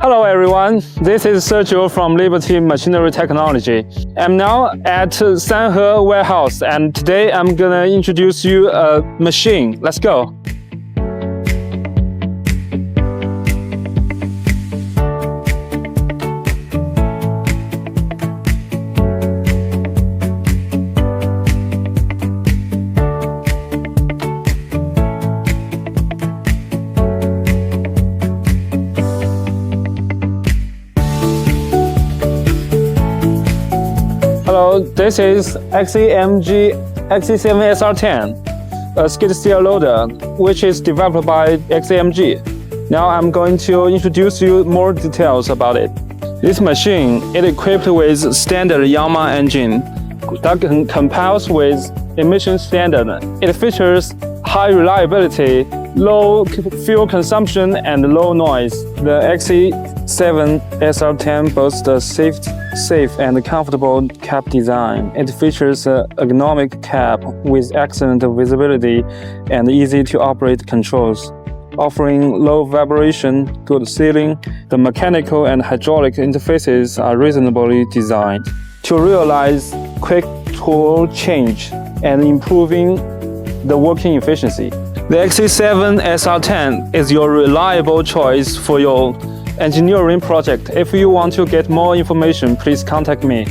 Hello everyone, this is Sergio from LIEBTY Machinery Technology. I'm now at SANHE Warehouse and today I'm gonna introduce you a machine. Let's go. Hello, this is XCMG XC7 SR10, a skid steer loader, which is developed by XCMG. Now I'm going to introduce you more details about it. This machine is equipped with standard Yanmar engine that complies with emission standard. It features high reliability, low fuel consumption, and low noise. The XC7 SR10 boasts a safe and comfortable cab design. It features an ergonomic cab with excellent visibility and easy-to-operate controls, offering low vibration, good sealing. The mechanical and hydraulic interfaces are reasonably designed to realize quick tool change and improving the working efficiency. The XC7 SR10 is your reliable choice for your engineering project. If you want to get more information, please contact me.